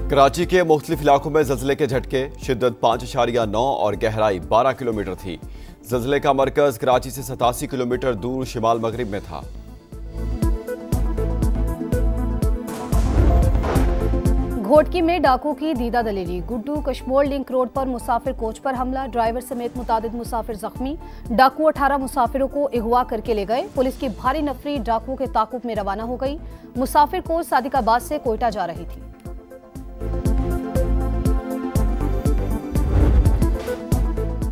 कराची के मुख्तलिफ इलाकों में ज़लज़ले के झटके, शिद्दत 5.9 और गहराई 12 किलोमीटर थी। ज़लज़ले का मरकज कराची से 87 किलोमीटर दूर शिमाल मगरिब में था। घोटकी में डाकुओं की दीदा दलेरी। गुड्डू कश्मोर लिंक रोड पर मुसाफिर कोच पर हमला, ड्राइवर समेत मुतादिद मुसाफिर जख्मी। डाकू 18 मुसाफिरों को अगवा करके ले गए। पुलिस की भारी नफरी डाकुओं के ताकुब में रवाना हो गई। मुसाफिर कोच सादिकाबाद से कोयटा जा रही थी।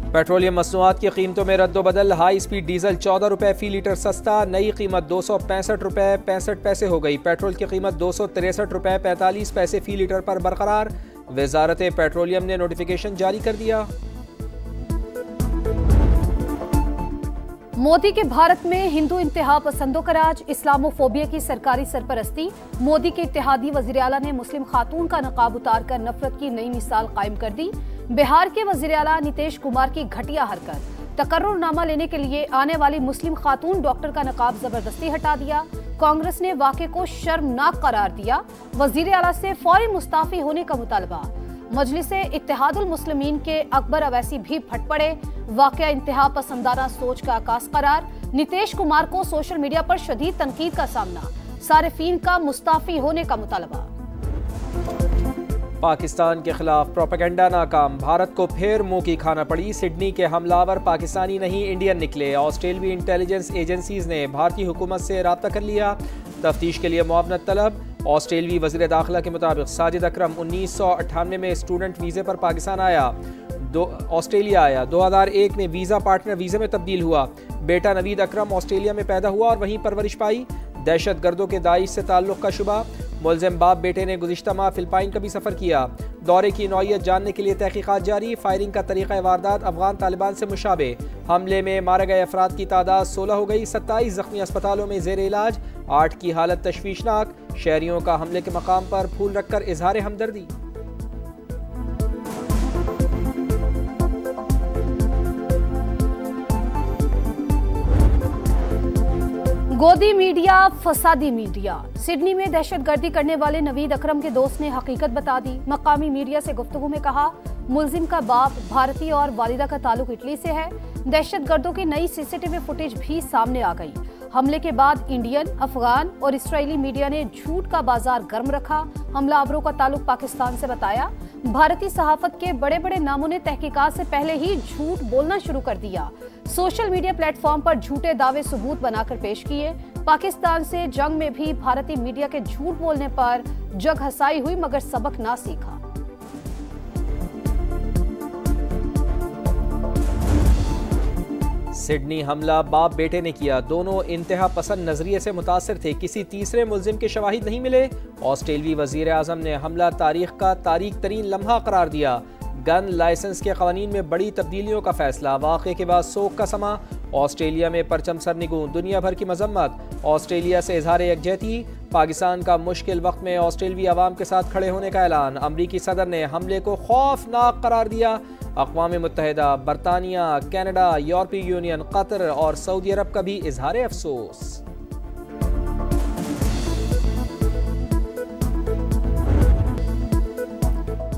पेट्रोलियम मसनूआत की कीमतों में रद्दोबदल। हाई स्पीड डीजल 14 रुपए फी लीटर सस्ता, नई कीमत 265 रुपए 65 पैसे हो गई। पेट्रोल की कीमत 263 रुपए 45 पैसे फी लीटर पर बरकरार। वजारत पेट्रोलियम ने नोटिफिकेशन जारी कर दिया। मोदी के भारत में हिंदू इंतहा पसंदों का राज, इस्लामोफोबिया की सरकारी सरपरस्ती। मोदी के इत्तेहादी वजीर आला ने मुस्लिम खातून का नकाब उतारकर नफरत की नई मिसाल कायम कर दी। बिहार के वजीर आला नीतीश कुमार की घटिया हरकत, तकर्रुरनामा लेने के लिए आने वाली मुस्लिम खातून डॉक्टर का नकाब जबरदस्ती हटा दिया। कांग्रेस ने वाक़े को शर्मनाक करार दिया। वजीर आला से फौरी मुस्ताफी होने का मुतालबा। मजलिसे इत्तेहादुल मुस्लिमीन के अकबर अवैसी भी फट पड़े। वाक़या इंतहा पसंदाना सोच का आकाश करार। नीतीश कुमार को सोशल मीडिया पर शदीद तनकीद का सामना। सारिफीन का मुस्ताफी होने का मुतालबा। पाकिस्तान के खिलाफ प्रोपेगेंडा नाकाम, भारत को फिर मुंह की खाना पड़ी। सिडनी के हमलावर पाकिस्तानी नहीं इंडियन निकले। ऑस्ट्रेलियाई इंटेलिजेंस एजेंसीज ने भारतीय हुकूमत से रब्ता कर लिया। तफ्तीश के लिए मुआवनत तलब। ऑस्ट्रेलियाई वज़ीर दाखिला के मुताबिक साजिद अकरम 1998 में स्टूडेंट वीज़े पर पाकिस्तान आया, ऑस्ट्रेलिया आया। 2001 में वीज़ा पार्टनर वीज़े में तब्दील हुआ। बेटा नवीद अकरम ऑस्ट्रेलिया में पैदा हुआ और वहीं परवरिश पाई। दहशत गर्दों के दाइश से ताल्लुक़ का शुबा। मुलज़िम बाप बेटे ने गुज़िश्ता माह फ़िलिपाइन का भी सफ़र किया। दौरे की नौइयत जानने के लिए तहक़ीक़ात जारी। फायरिंग का तरीक़ा वारदात अफ़गान तालिबान से मुशाबे। हमले में मारे गए अफराद की तादाद 16 हो गई। 27 ज़ख्मी अस्पतालों में ज़ेर इलाज, 8 की हालत तशवीशनाक। शहरियों का हमले के मकाम पर फूल रखकर इजहार हमदर्दी। गोदी मीडिया, फसादी मीडिया। सिडनी में दहशतगर्दी करने वाले नवीद अकरम के दोस्त ने हकीकत बता दी। मकामी मीडिया से गुफ्तगू में कहा, मुलजिम का बाप भारतीय और वालिदा का ताल्लुक इटली से है। दहशतगर्दों की नई सीसीटीवी फुटेज भी सामने आ गई। हमले के बाद इंडियन, अफगान और इस्राएली मीडिया ने झूठ का बाजार गर्म रखा। हमलावरों का ताल्लुक पाकिस्तान से बताया। भारतीय सहाफत के बड़े बड़े नामों ने तहकीकात से पहले ही झूठ बोलना शुरू कर दिया। सोशल मीडिया प्लेटफॉर्म पर झूठे दावे सबूत बनाकर पेश किए। पाकिस्तान से जंग में भी भारतीय मीडिया के झूठ बोलने पर जग हसाई हुई मगर सबक ना सीखा। सिडनी हमला बाप बेटे ने किया। दोनों इंतहा पसंद नजरिए से मुतासिर थे। किसी तीसरे मुलजिम के शवाहिद नहीं मिले। ऑस्ट्रेलियाई वजीर आजम ने हमला तारीख का तारीख तरीन लम्हा करार दिया। गन लाइसेंस के कवानीन में बड़ी तब्दीलियों का फैसला। वाक़े के बाद सोग का समा। ऑस्ट्रेलिया में परचम सरनिगूं, दुनिया भर की मजम्मत। ऑस्ट्रेलिया से इजहार यकजहती। पाकिस्तान का मुश्किल वक्त में ऑस्ट्रेलियाई अवाम के साथ खड़े होने का ऐलान। अमरीकी सदर ने हमले को खौफनाक करार दिया। अक़वाम मुत्तहिदा, बरतानिया, कनाडा, यूरोपीय यूनियन, कतर और सऊदी अरब का भी इजहार अफसोस।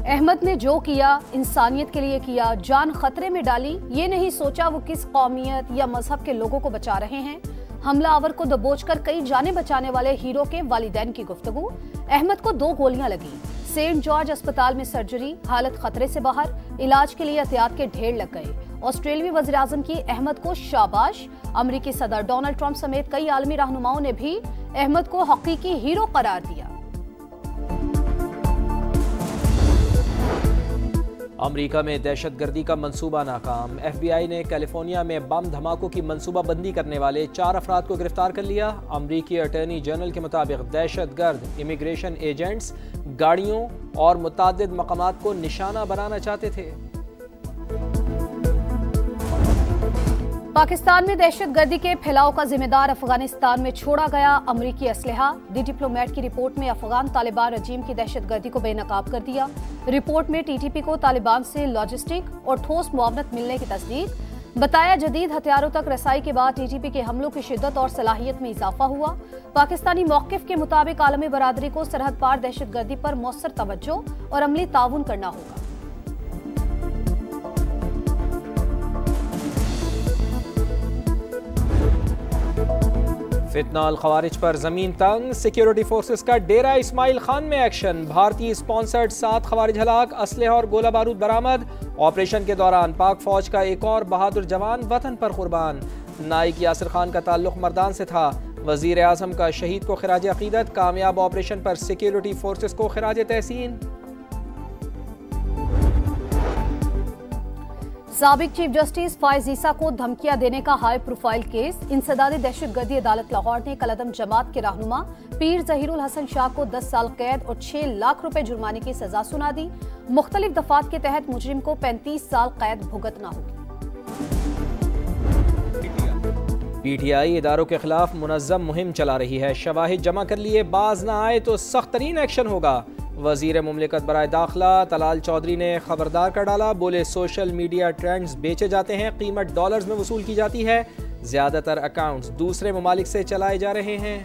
अहमद ने जो किया इंसानियत के लिए किया, जान खतरे में डाली। ये नहीं सोचा वो किस कौमियत या मजहब के लोगों को बचा रहे हैं। हमलावर को दबोचकर कई जानें बचाने वाले हीरो के वालिदैन की गुफ्तगू। अहमद को 2 गोलियां लगी। सेंट जॉर्ज अस्पताल में सर्जरी, हालत खतरे से बाहर। इलाज के लिए एहतियात के ढेर लग गए। ऑस्ट्रेलियाई वज़ीर आज़म की अहमद को शाबाश। अमरीकी सदर डोनाल्ड ट्रंप समेत कई आलमी रहनुमाओं ने भी अहमद को हकीकी हीरो करार दिया। अमेरिका में दहशतगर्दी का मंसूबा नाकाम। FBI ने कैलिफोर्निया में बम धमाकों की मंसूबा बंदी करने वाले 4 अफराद को गिरफ्तार कर लिया। अमरीकी अटॉर्नी जनरल के मुताबिक दहशतगर्द इमिग्रेशन एजेंट्स गाड़ियों और मुतादिद मकामात को निशाना बनाना चाहते थे। पाकिस्तान में दहशतगर्दी के फैलाव का जिम्मेदार अफगानिस्तान में छोड़ा गया अमरीकी असलहा। दी डिप्लोमेट की रिपोर्ट में अफगान तालिबान रजीम की दहशतगर्दी को बेनकाब कर दिया। रिपोर्ट में TTP को तालिबान से लॉजिस्टिक और ठोस मुआवनत मिलने की तस्दीक। बताया जदीद हथियारों तक रसाई के बाद टीटीपी के हमलों की शिद्दत और सलाहियत में इजाफा हुआ। पाकिस्तानी मौक़िफ़ के मुताबिक आलमी बरादरी को सरहद पार दहशतगर्दी पर मौसर तवज्जो और अमली ताउन करना होगा। फितना अल खवारिज पर जमीन तंग, सिक्योरिटी फोर्सेस का डेरा इस्माइल खान में एक्शन। भारतीय स्पॉन्सर्ड 7 खवारिज हलाक, असलहा और गोला बारूद बरामद। ऑपरेशन के दौरान पाक फौज का एक और बहादुर जवान वतन पर कुर्बान। नाइक यासिर खान का ताल्लुक मर्दान से था। वजीर आजम का शहीद को खिराज अकीदत। कामयाब ऑपरेशन पर सिक्योरिटी फोर्सेस को खिराज तहसीन। साबिक चीफ जस्टिस फायज ईसा को धमकियां देने का हाई प्रोफाइल केस। इंसदादी दहशतगर्दी अदालत लाहौर ने कलअदम जमात के रहनुमा पीर जहीरुल हसन शाह को 10 साल कैद और 6 लाख रुपए जुर्माने की सजा सुना दी। मुख्तलिफ दफात के तहत मुजरिम को 35 साल कैद भुगतना होगी। पीटीआई इदारों के खिलाफ मुनज़्ज़म मुहिम चला रही है। शवाहिद जमा कर लिए, बाज न आए तो सख्त तरीन एक्शन होगा। वजीर मुमलिकत बराए दाखिला तलाल चौधरी ने खबरदार कर डाला। बोले सोशल मीडिया ट्रेंड्स बेचे जाते हैं, कीमत डॉलर्स में वसूल की जाती है। ज्यादातर अकाउंट्स दूसरे ममालिक से चलाए जा रहे हैं।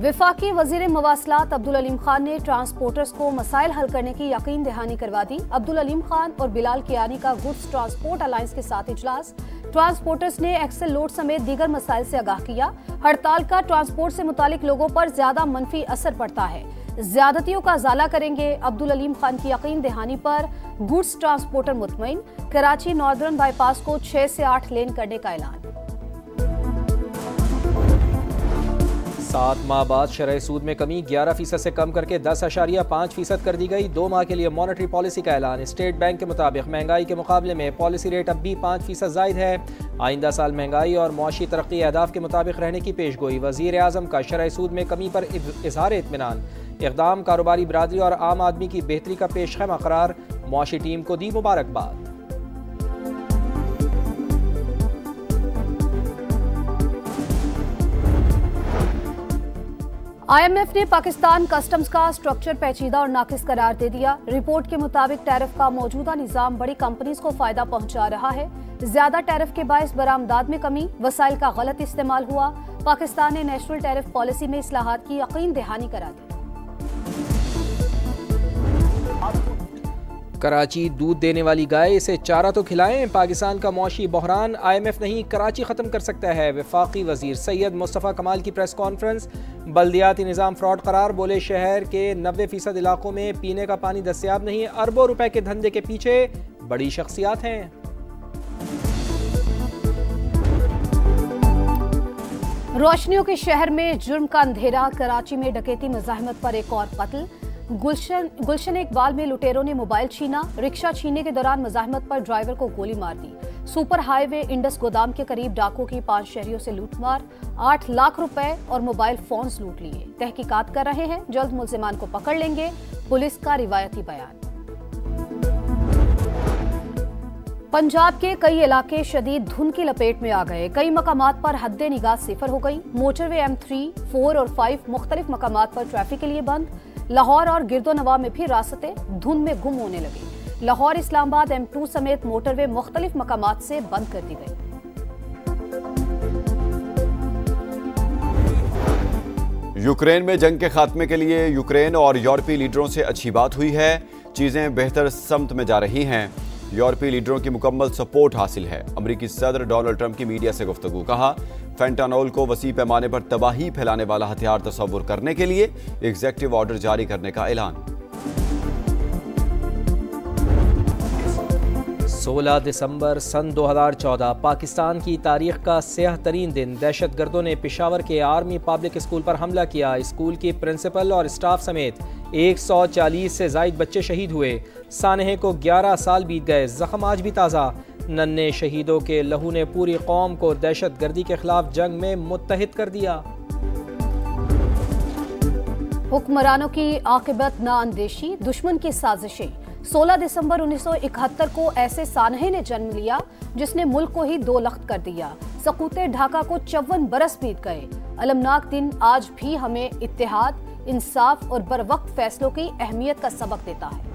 विफाकी वजीर मवासलात अब्दुल अलीम खान ने ट्रांसपोर्टर्स को मसाइल हल करने की यकीन दहानी करवा दी। अब्दुल अलीम खान और बिलाल कियानी का गुड्स ट्रांसपोर्ट अलायंस के साथ इजलास। ट्रांसपोर्टर्स ने एक्सेल लोड समेत दीगर मसाइल से आगाह किया। हड़ताल का ट्रांसपोर्ट से मुतालिक लोगों पर ज्यादा मनफी असर पड़ता है, ज्यादतियों का इजाला करेंगे। अब्दुल अलीम खान की यकीन दहानी पर गुड्स ट्रांसपोर्टर मुतमईन। कराची नॉर्दर्न बाईपास को 6 से 8 लेन करने का ऐलान। 7 माह बाद शरह सूद में कमी 11% से कम करके 10.5% कर दी गई। 2 माह के लिए मॉनेटरी पॉलिसी का ऐलान। स्टेट बैंक के मुताबिक महंगाई के मुकाबले में पॉलिसी रेट अब भी 5% जायद है। आइंदा साल महंगाई और मुआशी तरक्की अहदाफ के मुताबिक रहने की पेशगोई। वजीर आजम का शरह सूद में कमी पर इजहार इत्मीनान। इक़दाम कारोबारी बरादरी और आम आदमी की बेहतरी का पेशखैमा करार। मुआशी टीम को दी मुबारकबाद। IMF ने पाकिस्तान कस्टम्स का स्ट्रक्चर पेचीदा और नाकिस करार दे दिया। रिपोर्ट के मुताबिक टैरिफ का मौजूदा निजाम बड़ी कंपनीज को फायदा पहुंचा रहा है। ज्यादा टैरिफ के बायस बरामदात में कमी, वसाइल का गलत इस्तेमाल हुआ। पाकिस्तान ने नेशनल टैरिफ पॉलिसी में इस्लाहात की यकीन दहानी करा दी। कराची दूध देने वाली गाय, इसे चारा तो खिलाएं। पाकिस्तान का मौशी बहरान IMF नहीं कराची ख़त्म कर सकता है। वफाकी वजीर सैयद मुस्तफ़ा कमाल की प्रेस कॉन्फ्रेंस। बल्दियाती निज़ाम फ्रॉड करार। बोले शहर के 90% इलाकों में पीने का पानी दस्तियाब नहीं। अरबों रुपए के धंधे के पीछे बड़ी शख्सियात हैं। रोशनियों के शहर में जुर्म का अंधेरा। कराची में डकैती मुज़ाहमत पर एक और कत्ल। गुलशन इकबाल में लुटेरों ने मोबाइल छीना। रिक्शा छीनने के दौरान मुज़ाहमत पर ड्राइवर को गोली मार दी। सुपर हाईवे इंडस गोदाम के करीब डाकुओं की 5 शहरियों से लूटमार। 8 लाख रुपए और मोबाइल फोन्स लूट लिए। तहकीकात कर रहे हैं, जल्द मुल्जिमान को पकड़ लेंगे। पुलिस का रिवायती बयान। पंजाब के कई इलाके शदीद धुंध की लपेट में आ गए। कई मकामात पर हद्दे निगाह सिफर हो गई। मोटरवे M3, 4 और 5 मुख्तलिफ मकामात पर ट्रैफिक के लिए बंद। लाहौर और गिरदोनवा में भी रास्ते धुंध में गुम होने लगे। लाहौर इस्लामाबाद M2 समेत मोटरवे मुख्तलिफ मकामात से बंद कर दी गई। यूक्रेन में जंग के खात्मे के लिए यूक्रेन और यूरोपीय लीडरों से अच्छी बात हुई है। चीजें बेहतर समत में जा रही हैं। यूरोपीय लीडरों की मुकम्मल सपोर्ट हासिल है। अमरीकी सदर डोनाल्ड ट्रंप की मीडिया से गुफ्तगू। कहा, फेंटानोल को वसी पैमाने पर तबाही फैलाने वाला हथियार तस्वुर करने के लिए एग्जीक्यूटिव ऑर्डर जारी करने का ऐलान। 16 दिसंबर सन 2014 पाकिस्तान की तारीख का स्याह तरीन दिन। दहशतगर्दों ने पेशावर के आर्मी पब्लिक स्कूल पर हमला किया। स्कूल की प्रिंसिपल और स्टाफ समेत 140 से जायद बच्चे शहीद हुए। सानहे को 11 साल बीत गए, जख्म आज भी ताज़ा। नन्हे शहीदों के लहू ने पूरी कौम को दहशतगर्दी के खिलाफ जंग में मुत्तहिद कर दिया। हुक्मरानों की आकिबत नाअंदेशी, दुश्मन की साजिशें। 16 दिसंबर 1971 को ऐसे सानहे ने जन्म लिया जिसने मुल्क को ही 2 लख्त कर दिया। सकूते ढाका को 54 बरस बीत गए। अलमनाक दिन आज भी हमें इत्तेहाद, इंसाफ और बरवक्त फैसलों की अहमियत का सबक देता है।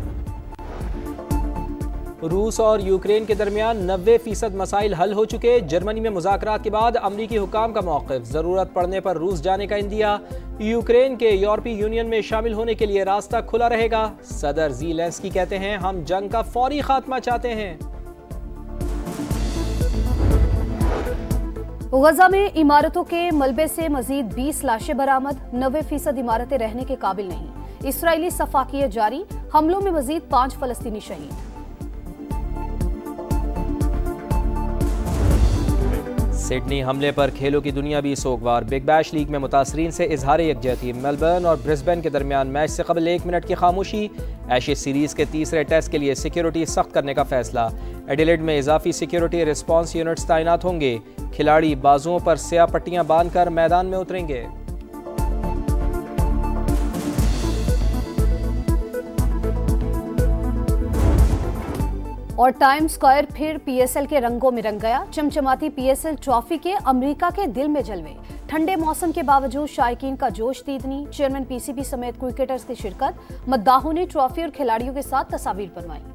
रूस और यूक्रेन के दरमियान 90% मसाइल हल हो चुके। जर्मनी में मुज़ाकरात के बाद अमरीकी हुकाम का मौक़िफ़, ज़रूरत पड़ने पर रूस जाने का इंदिया। यूक्रेन के यूरोपीय यूनियन में शामिल होने के लिए रास्ता खुला रहेगा। सदर ज़ेलेंस्की कहते हैं हम जंग का फौरी खात्मा चाहते हैं। गजा में इमारतों के मलबे से मजीद 20 लाशें बरामद। 90% इमारतें रहने के काबिल नहीं। इस्राएली सफाकियत जारी। हमलों में मजीद 5 फलस्तीनी शहीद। सिडनी हमले पर खेलों की दुनिया भी सोगवार। बिग बैश लीग में मुतासरीन से इजहार यकजहती। मेलबर्न और ब्रिस्बेन के दरमियान मैच से कबल 1 मिनट की खामोशी। एशेज सीरीज के तीसरे टेस्ट के लिए सिक्योरिटी सख्त करने का फैसला। एडिलेड में इजाफी सिक्योरिटी रिस्पॉन्स यूनिट्स तैनात होंगे। खिलाड़ी बाजुओं पर स्याह पट्टियां बांधकर मैदान में उतरेंगे। और टाइम स्क्वायर फिर पीएसएल के रंगों में रंग गया। चमचमाती पीएसएल ट्रॉफी के अमेरिका के दिल में जलवे। ठंडे मौसम के बावजूद शायकीन का जोश तीदनी। चेयरमैन पीसीबी समेत क्रिकेटर्स की शिरकत। मद्दाहों ने ट्रॉफी और खिलाड़ियों के साथ तस्वीर बनवाई।